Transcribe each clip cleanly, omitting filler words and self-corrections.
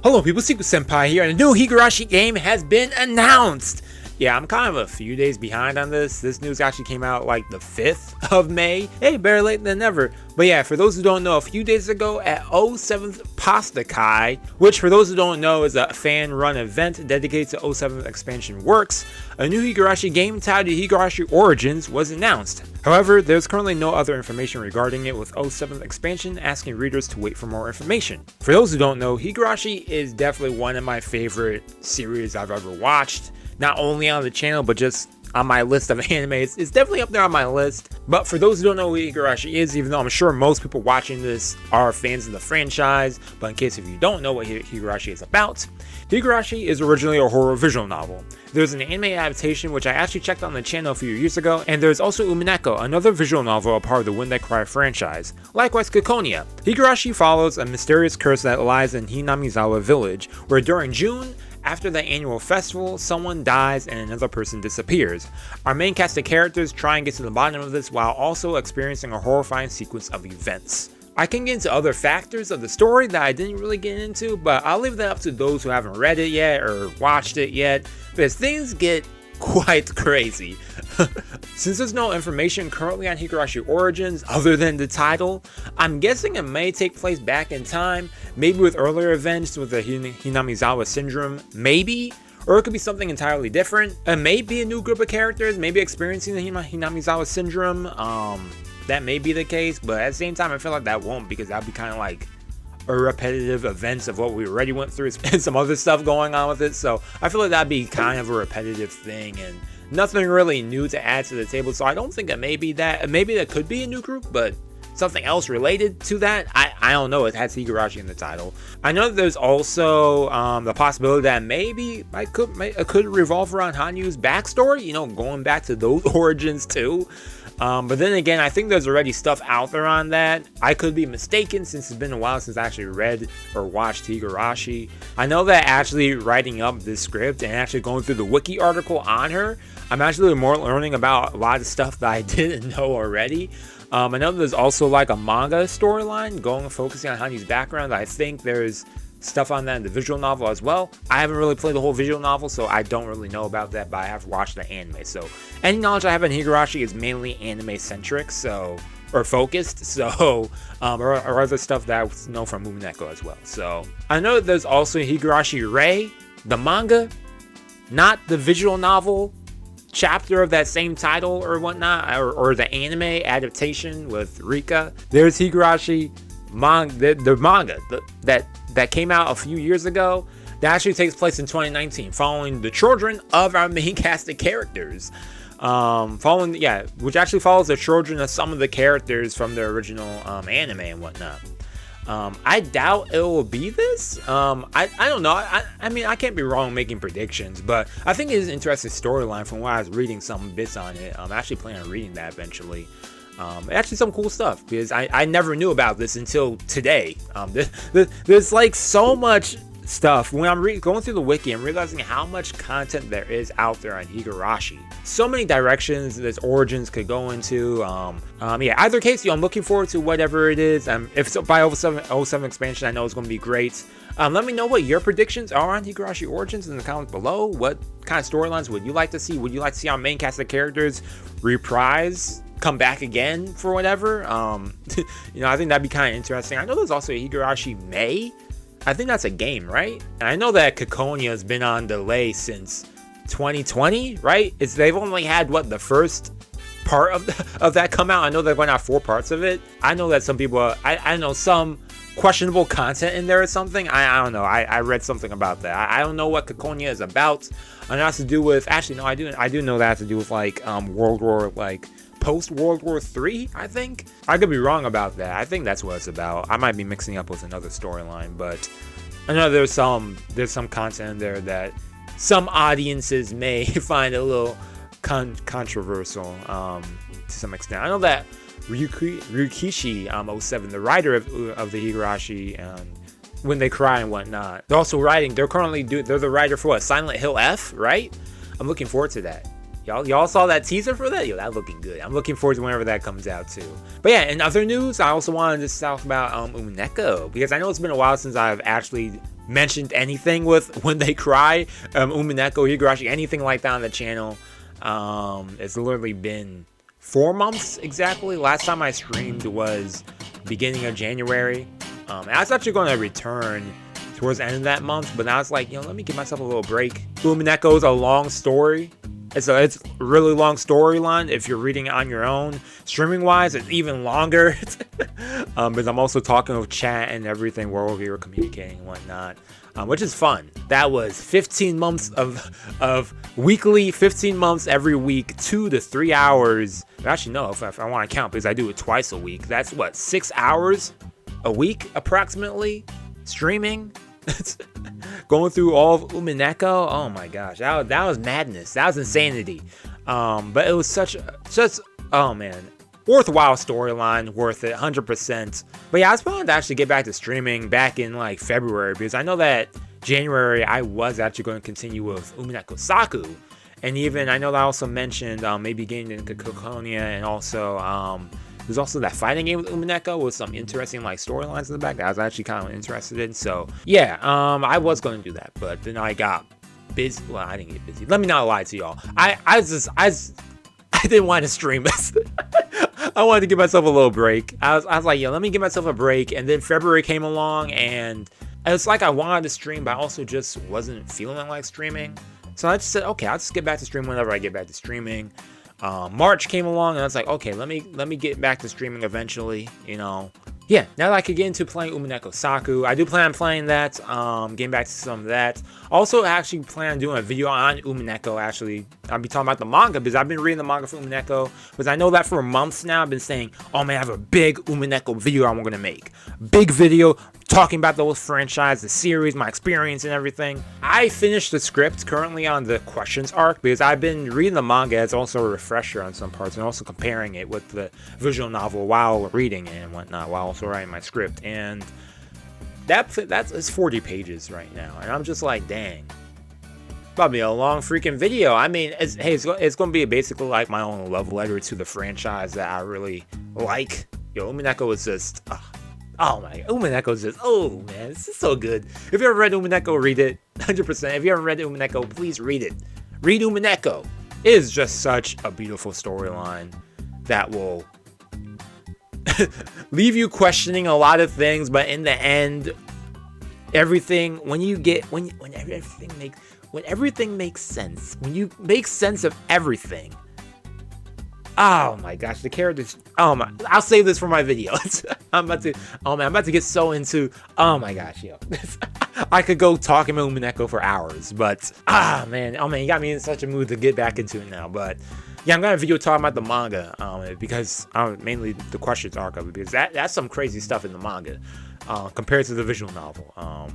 Hello people, Seku-Senpai here, and a new Higurashi game has been announced! Yeah, I'm kind of a few days behind on this. This news actually came out like the 5th of May. Hey, better late than never. But yeah, for those who don't know, a few days ago at 07th Pasta Kai, which for those who don't know is a fan-run event dedicated to 07th expansion works, a new Higurashi game titled Higurashi Origins was announced. However, there's currently no other information regarding it, with 07th expansion asking readers to wait for more information. For those who don't know, Higurashi is definitely one of my favorite series I've ever watched. Not only on the channel, but just on my list of animes. It's definitely up there on my list. But for those who don't know who Higurashi is, even though I'm sure most people watching this are fans of the franchise, but in case if you don't know what Higurashi is about, Higurashi is originally a horror visual novel. There's an anime adaptation which I actually checked on the channel a few years ago, and there's also Umineko, another visual novel a part of the Wind That Cry franchise. Likewise Kikonia. Higurashi follows a mysterious curse that lies in Hinamizawa village, where during June, after the annual festival, someone dies and another person disappears. Our main cast of characters try and get to the bottom of this while also experiencing a horrifying sequence of events. I can get into other factors of the story that I didn't really get into, but I'll leave that up to those who haven't read it yet or watched it yet, because things get quite crazy. Since there's no information currently on Higurashi Origins other than the title, I'm guessing it may take place back in time, maybe with earlier events with the Hinamizawa syndrome, maybe, or it could be something entirely different. It may be a new group of characters, maybe experiencing the Hinamizawa syndrome. That may be the case, but at the same time I feel like that won't, because that'd be kind of like a repetitive events of what we already went through and some other stuff going on with it. So I feel like that'd be kind of a repetitive thing and nothing really new to add to the table. So I don't think it may be that. Maybe that could be a new group, but something else related to that, I don't know. It has Higurashi in the title. I know that there's also the possibility that maybe it could revolve around Hanyu's backstory, you know, going back to those origins too. But then again, I think there's already stuff out there on that. I could be mistaken, since it's been a while since I actually read or watched Higurashi. I know that actually writing up this script and actually going through the wiki article on her, I'm actually more learning about a lot of stuff that I didn't know already. I know there's also like a manga storyline focusing on Hanyu's background. I think there's stuff on that in the visual novel as well. I haven't really played the whole visual novel, so I don't really know about that, but I have watched the anime. So any knowledge I have on Higurashi is mainly anime centric, or focused, so or other stuff that I know from Umineko as well. So I know that there's also Higurashi Rei, the manga, not the visual novel chapter of that same title or whatnot, or the anime adaptation with Rika. There's Higurashi the manga that came out a few years ago, that actually takes place in 2019, following the children of our main cast of characters. Which actually follows the children of some of the characters from the original anime and whatnot. I doubt it will be this. I don't know. I mean, I can't be wrong making predictions, but I think it is an interesting storyline from what I was reading some bits on it. I'm actually planning on reading that eventually. Actually some cool stuff, because I never knew about this until today. There's like so much stuff. When I'm going through the wiki, I'm realizing how much content there is out there on Higurashi. So many directions this origins could go into. Either case, I'm looking forward to whatever it is. If it's by 07 expansion, I know it's going to be great. Let me know what your predictions are on Higurashi Origins in the comments below. What kind of storylines would you like to see? Would you like to see our main cast of characters come back again for whatever? I think that'd be kind of interesting. I know there's also a Higurashi May. I think that's a game, right? And I know that Kikonia has been on delay since 2020, right? They've only had the first part of that come out. I know they've went out 4 parts of it. I know that some people, I know some questionable content in there or something. I don't know. I read something about that. I don't know what Kikonia is about. I know it has to do with, actually no, I do know that has to do with World War, post World War III, I think. I could be wrong about that. I think that's what it's about. I might be mixing up with another storyline, but I know there's some content in there that some audiences may find a little controversial to some extent. I know that Ryukishi 07, the writer of the Higurashi and When They Cry and whatnot, they're also writing. They're the writer for Silent Hill F, right? I'm looking forward to that. Y'all saw that teaser for that? Yo, that looking good. I'm looking forward to whenever that comes out too. But yeah, in other news, I also wanted to talk about Umineko, because I know it's been a while since I've actually mentioned anything with When They Cry, Umineko, Higurashi, anything like that on the channel. It's literally been 4 months exactly. Last time I streamed was beginning of January. And I was actually going to return towards the end of that month, but now it's like, let me give myself a little break. Umineko is a long story. It's a really long storyline if you're reading it on your own. Streaming wise, it's even longer. Because I'm also talking with chat and everything while we were communicating and whatnot, which is fun. That was 15 months of weekly, 15 months every week, 2 to 3 hours. Actually, no, if I want to count, because I do it twice a week. That's what, 6 hours a week approximately streaming. Going through all of Umineko. Oh my gosh, that was madness. That was insanity. But it was such oh man, worthwhile storyline, worth it, 100%. But yeah, I was planning to actually get back to streaming back in like February, because I know that January I was actually going to continue with Umineko Saku, and even I know that I also mentioned maybe getting into Kokonia, and also there's also that fighting game with Umineko with some interesting like storylines in the back that I was actually kind of interested in. So yeah, I was going to do that, but then I got busy. Well, I didn't get busy. Let me not lie to y'all. I didn't want to stream this. I wanted to give myself a little break. I was like, let me give myself a break. And then February came along, and it's like I wanted to stream, but I also just wasn't feeling like streaming. So I just said, okay, I'll just get back to streaming whenever I get back to streaming. March came along, and I was like, okay, let me get back to streaming eventually, Yeah, now that I could get into playing Umineko Saku, I do plan on playing that, getting back to some of that. Also, I actually plan on doing a video on Umineko, actually. I'll be talking about the manga, because I've been reading the manga for Umineko, because I know that for months now, I've been saying, oh man, I have a big Umineko video I'm going to make. Big video, talking about the whole franchise, the series, my experience and everything. I finished the script currently on the questions arc, because I've been reading the manga as also a refresher on some parts, and also comparing it with the visual novel while reading it and whatnot, while also writing my script. And that's 40 pages right now, and I'm just like, dang, probably a long freaking video. I mean, it's going to be basically like my own love letter to the franchise that I really like. Umineko is just oh my god, Umineko is just, oh man, this is so good. If you ever read Umineko, read it. 100%. If you haven't read Umineko, please read it. Read Umineko. It is just such a beautiful storyline that will leave you questioning a lot of things, but in the end, everything when everything makes sense, when you make sense of everything. Oh my gosh, the characters. Oh my, I'll save this for my video. I'm about to get so into. Oh my gosh, I could go talking about Umineko for hours, but man, you got me in such a mood to get back into it now. But yeah, I'm gonna have a video talking about the manga, because mainly the questions arc of it, because that's some crazy stuff in the manga, compared to the visual novel. I'll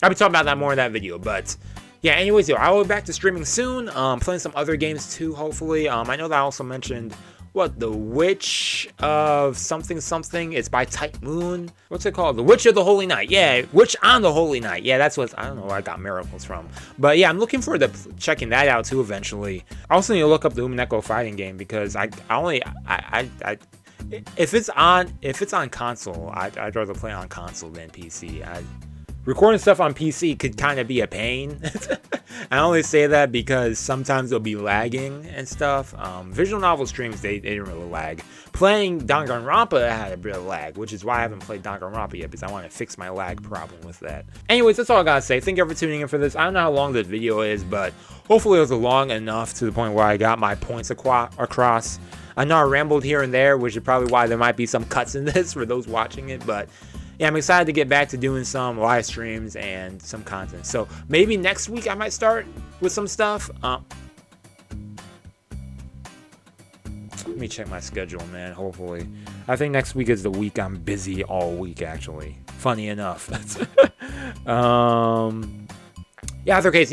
be talking about that more in that video, but. Yeah, anyways, I will be back to streaming soon, playing some other games too, hopefully. I know that I also mentioned, The Witch of something, it's by Type Moon. What's it called? The Witch of the Holy Night. Yeah, Witch on the Holy Night. Yeah, that's what, I don't know where I got Miracles from. But yeah, I'm looking forward to checking that out too eventually. I also need to look up the Umineko fighting game, because if it's on console, I'd rather play on console than PC. Recording stuff on PC could kind of be a pain. I only say that because sometimes it'll be lagging and stuff. Visual novel streams, they didn't really lag. Playing Danganronpa had a bit of lag, which is why I haven't played Danganronpa yet, because I want to fix my lag problem with that. Anyways, that's all I gotta say. Thank you for tuning in for this. I don't know how long this video is, but hopefully it was long enough to the point where I got my points across. I know I rambled here and there, which is probably why there might be some cuts in this for those watching it, but yeah, I'm excited to get back to doing some live streams and some content. So maybe next week I might start with some stuff. Let me check my schedule, man. Hopefully. I think next week is the week I'm busy all week, actually. Funny enough. Yeah, either case,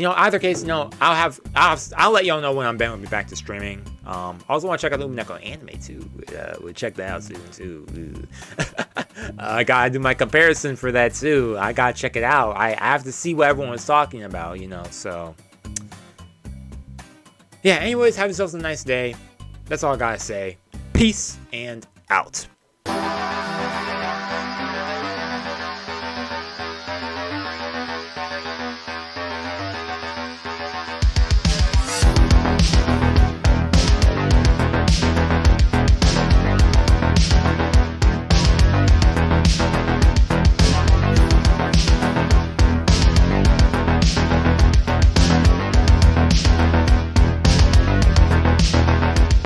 I'll let y'all know when I'm back to streaming. I also want to check out the Umineko anime too. We'll check that out soon too. I gotta do my comparison for that too. I gotta check it out. I have to see what everyone's talking about, so. Yeah, anyways, have yourselves a nice day. That's all I gotta say. Peace and out.